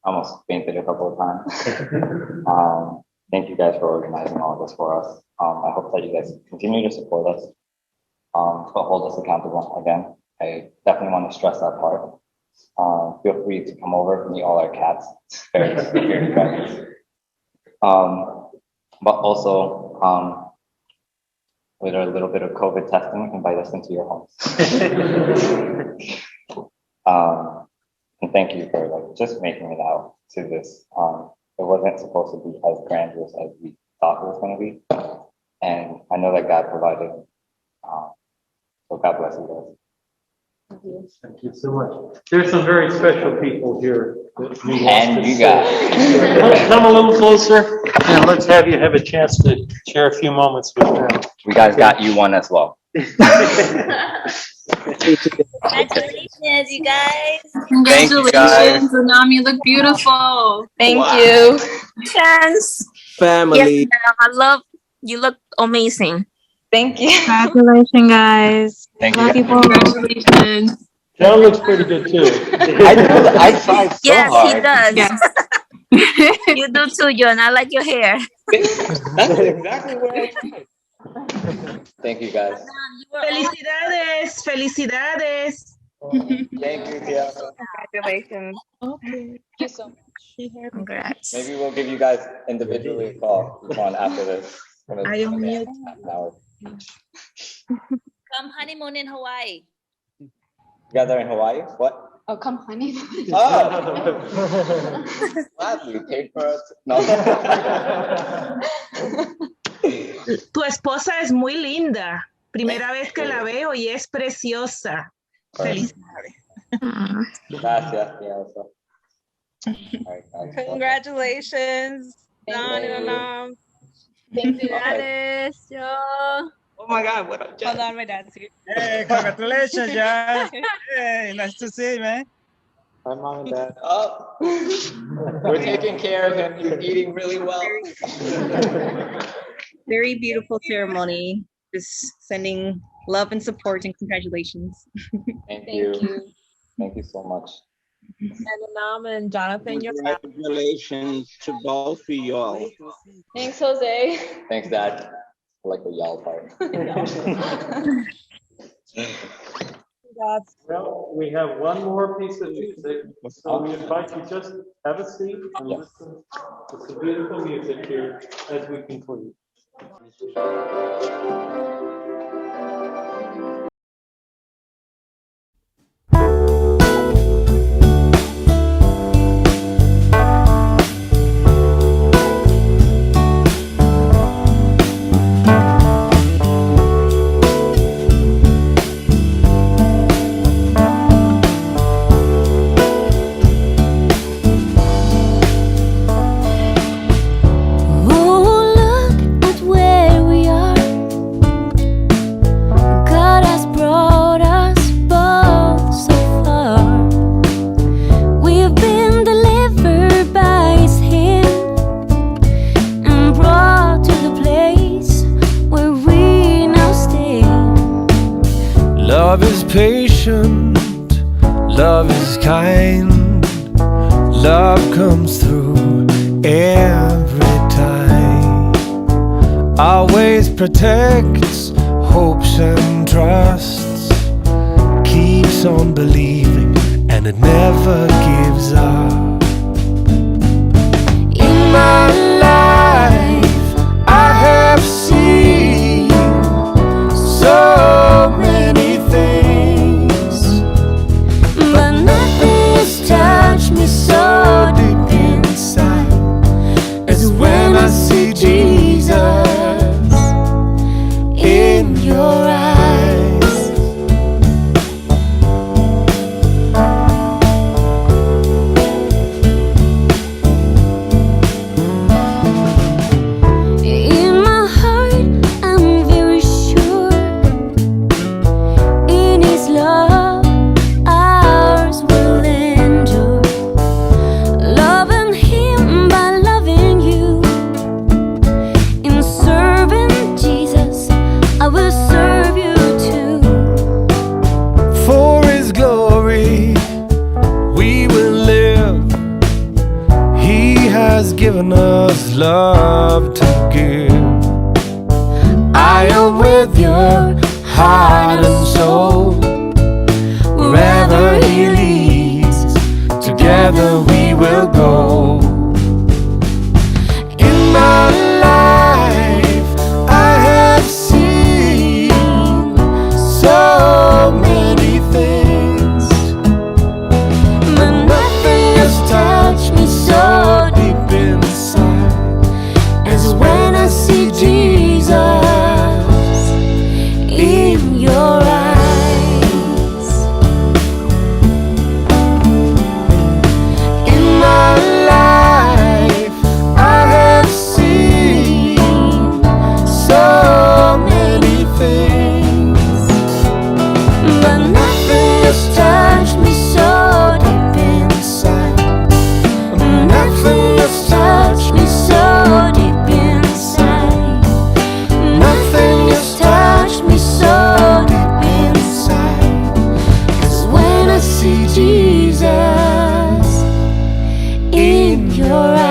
Almost fainted a couple of times. Thank you guys for organizing all of this for us. I hope that you guys continue to support us, but hold us accountable. Again, I definitely want to stress that part. Feel free to come over and meet all our cats. Very friends. But also, with a little bit of COVID testing, invite us into your homes. And thank you for just making it out to this. It wasn't supposed to be as grandiose as we thought it was going to be. And I know that God provided. So God bless you guys. Thank you so much. There's some very special people here. And you guys. Come a little closer and let's have you have a chance to share a few moments with them. We guys got you one as well. Congratulations, you guys. Congratulations, Anam, you look beautiful. Thank you. Chance. Family. Yes, ma'am. I love you. Look amazing. Thank you. Congratulations, guys. Thank you. Love you both. Congratulations. John looks pretty good too. I tried so Yes, hard. he does. Yes. You do too, John. I like your hair. That's exactly what I tried. Thank you guys. Felicidades. Felicidades. Thank you, Tia. Congratulations. Okay. Thank you so much. Congrats. Maybe we'll give you guys individually a call after this. I am mute. Come honeymoon in Hawaii. Together in Hawaii? What? Oh, come, honey. Oh, gladly paid for us. No. Tu esposa es muy linda. Primera vez que la veo y es preciosa. Felicidades. Gracias, Elsa. All right, guys. Congratulations, Don and Anam. Felicidades, yo. Oh my God, what up, Jen? Hold on, my dad's here. Hey, congratulations, Jan. Hey, nice to see you, man. Hi, Mom and Dad. Oh, we're taking care of him. He's eating really well. Very beautiful ceremony. Just sending love and support and congratulations. Thank you. Thank you so much. And Anam and Jonathan, your Congratulations to both of you all. Thanks, Jose. Thanks, Dad. I like the y'all part. Well, we have one more piece of music, so we invite you just have a seat and listen to some beautiful music here as we conclude. Love is patient, love is kind, love comes through every time, always protects, hopes and trusts, keeps on believing and it never gives up. In my life I have seen so many things, but nothing has touched me so deep inside as when I see Jesus in your eyes. In my heart I'm very sure in His love ours will endure. Loving Him by loving you, in serving Jesus I will serve you too. For His glory we will live. He has given us love to give. I am with your heart and soul. Wherever He leads, together we will go. In my life I have seen so many things, but nothing has touched me so deep inside as when I see Jesus in your eyes. In my life I have seen so many things, but nothing has touched me so deep inside. Nothing has touched me so deep inside. Nothing has touched me so deep inside as when I see Jesus in your eyes.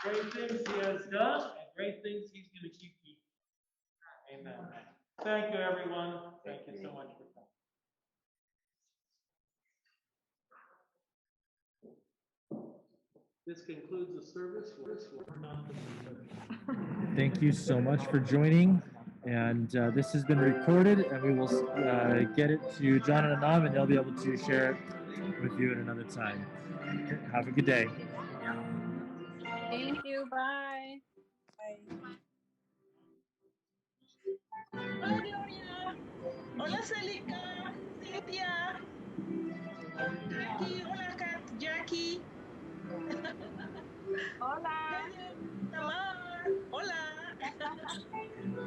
Great things he has done, and great things he's going to keep doing. Amen. Thank you, everyone. Thank you so much for coming. This concludes the service. Thank you so much for joining. And this has been recorded, and we will get it to John and Anam, and they'll be able to share it with you at another time. Have a good day. Thank you. Bye. Bye. Hola, Gloria. Hola, Celica. Cynthia. Jackie. Hola, Jackie. Hola. Tamar. Hola.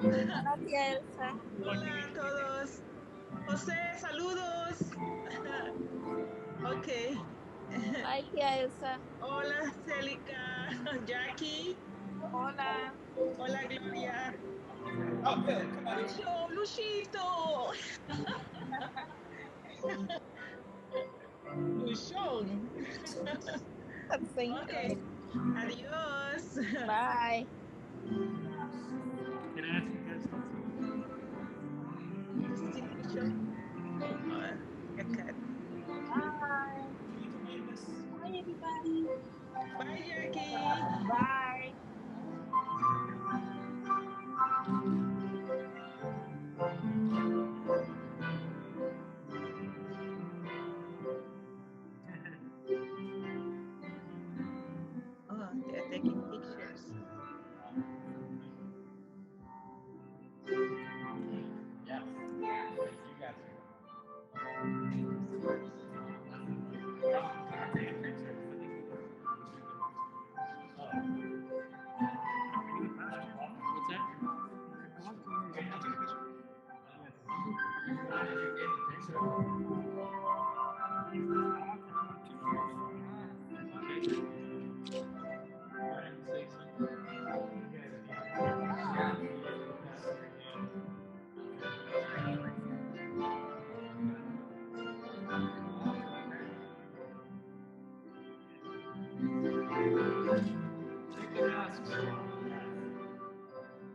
Hola, tía Elsa. Hola a todos. José, saludos. Ok. Bye, tía Elsa. Hola, Celica. Jackie. Hola. Hola, Gloria. Lucho, Luchito. Luchón. Ok. Adiós. Bye. Can I ask you guys something? Sí, Lucho. Okay. Bye. Bye, everybody. Bye, Jackie. Bye. Oh, they're taking pictures. Yes. You got What's Take the masks off.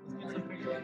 Let's get some pictures of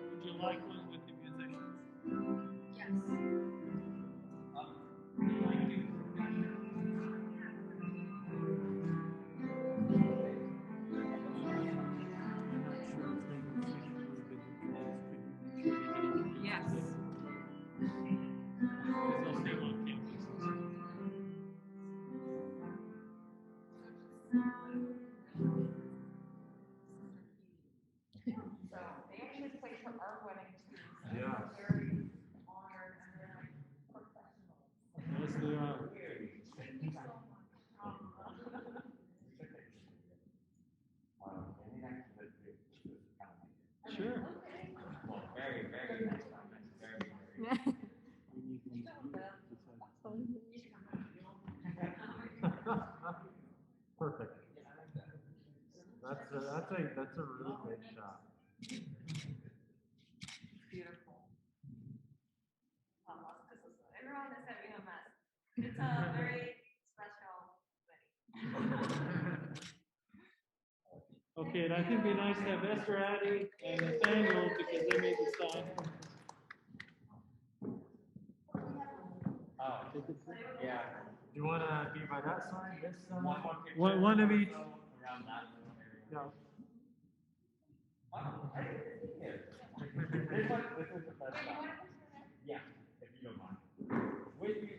Would you like one with the musicians? Yes. Yes. So they actually played for our wedding too. So Yeah. I'm very honored and they're like professionals. Yes, they are. Sure. Very, very nice comments. Very, very. Perfect. That's a really great shot. Beautiful. Everyone is having a mess. It's a very special wedding. Okay, and I think it'd be nice to have Esther, Addie, and Nathaniel because they made the sign. Oh, yeah. Do you want to be by that side, this side? One of each. Around that area. Yeah. Wow, I didn't see it. This one, this is the best shot. Yeah, if you don't mind. With your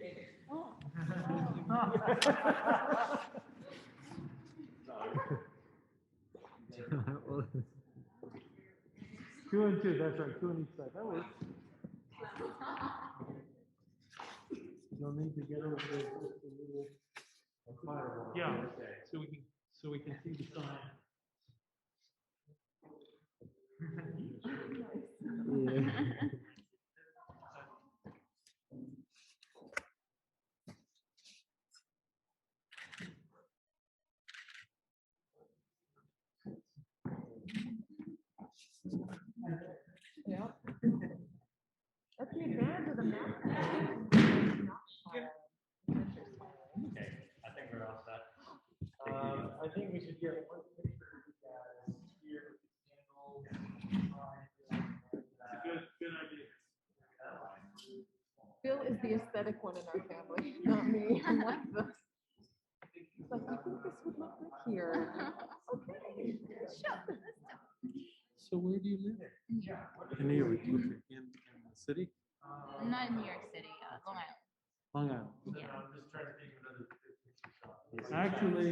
Two and two, that's right, two on each side, that works. You'll need to get over there just a little firewall. Yeah, so we can see the sign. Yeah. Yeah. That's the advantage of the map. Okay, I think we're all set. I think we should get one picture of you guys here with the candles. Good idea. Phil is the aesthetic one in our family, not me. I'm like the. It's like, I think this would look good here. Okay. Sure. So where do you live? Yeah. In New York. In the city? Not in New York City, Long Island. Long Island. Yeah. I'm just trying to think of another picture shot. Actually,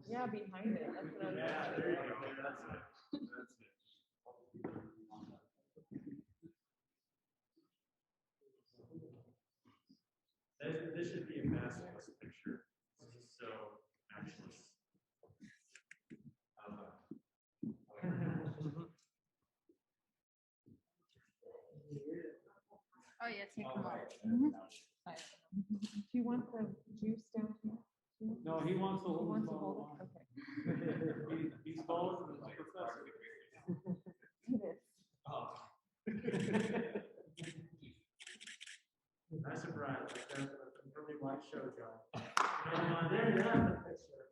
Yeah, behind it. That's what I was. Yeah, there you go. That's it. That's it. This should be a maskless picture. This is so matchless. Oh, yeah, take them out. Do you want the juice down here? no, he wants to He hold wants his to hold phone. it? Okay. He's taller than the professor. It is. Nice surprise. That's a really light show, John. There you have the picture.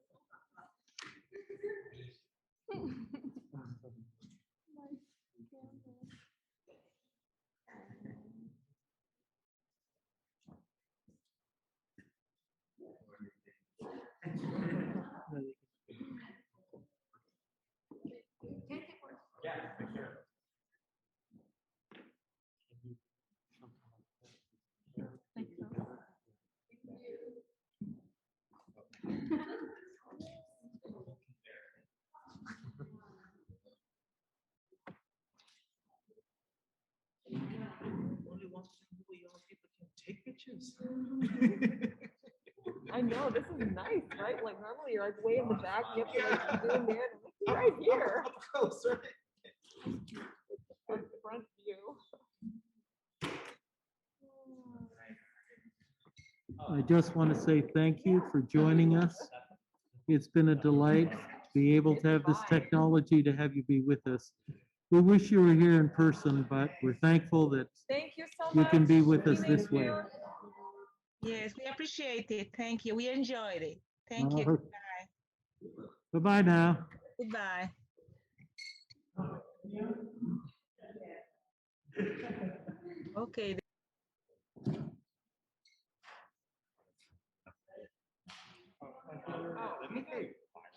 pictures. I know, this is nice, right? Like normally you're like way in the back, you have to like zoom in, and right here. Up close, right? The front view. I just want to say thank you for joining us. It's been a delight to be able to have this technology, to have you be with us. We wish you were here in person, but we're thankful that Thank you so you much. can be with us this way. Yes, we appreciate it. Thank you. We enjoyed it. Thank Uh, you. Bye. Bye-bye now. Goodbye. Okay.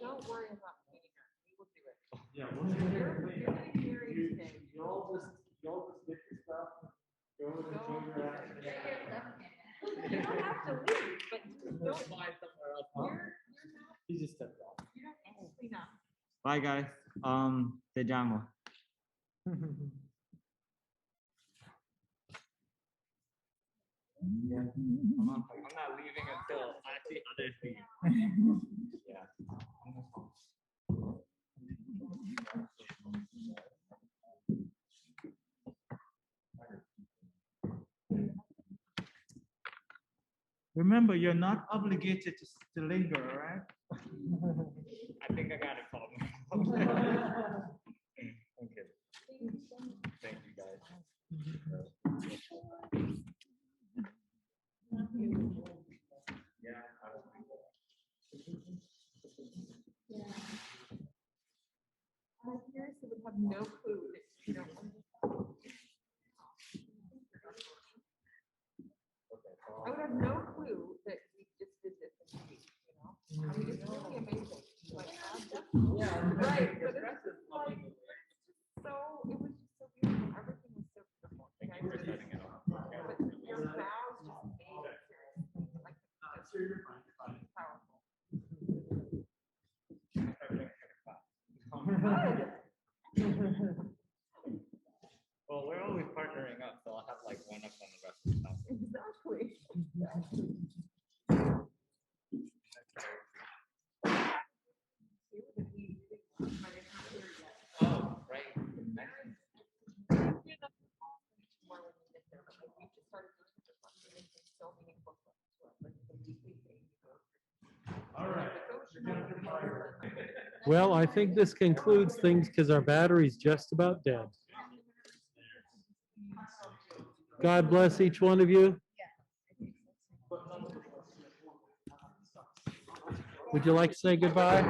Don't worry about meeting her. We will do it. Yeah, You're getting married today. Y'all just get your stuff. Go and enjoy your afternoon. You don't have to leave, but just don't. Find somewhere else. You're not, He just stepped off. you don't need to clean up. Bye, guys. Te llamo. Yeah. I'm not leaving until I see others leave. Yeah. Remember, you're not obligated to linger, all right? I think I got it, Paul. Okay. Thank you, guys. Yeah. My parents would have no clue that you don't. I would have no clue that we just did this in a week, you know? I mean, it's really amazing. Like, Yeah, right, but it's just like, so, it was just so beautiful. Everything was so beautiful. And I We're just, setting it up. but your vows just made it serious. Like, it's just powerful. Well, we're always partnering up, so I'll have like one up on the rest of the time. Exactly. Oh, right. All right. Well, I think this concludes things because our battery's just about dead. God bless each one of you. Would you like to say goodbye?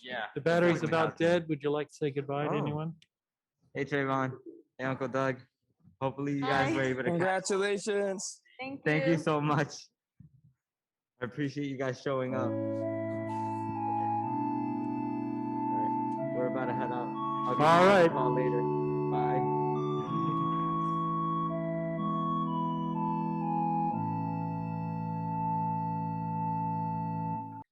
Yeah. The battery's about dead. Would you like to say goodbye to anyone? Hey, Trayvon. Hey, Uncle Doug. Hopefully you guys were able to. Congratulations. Thank you so much. I appreciate you guys showing up. All right. We're about to head out. I'll give you guys a call later.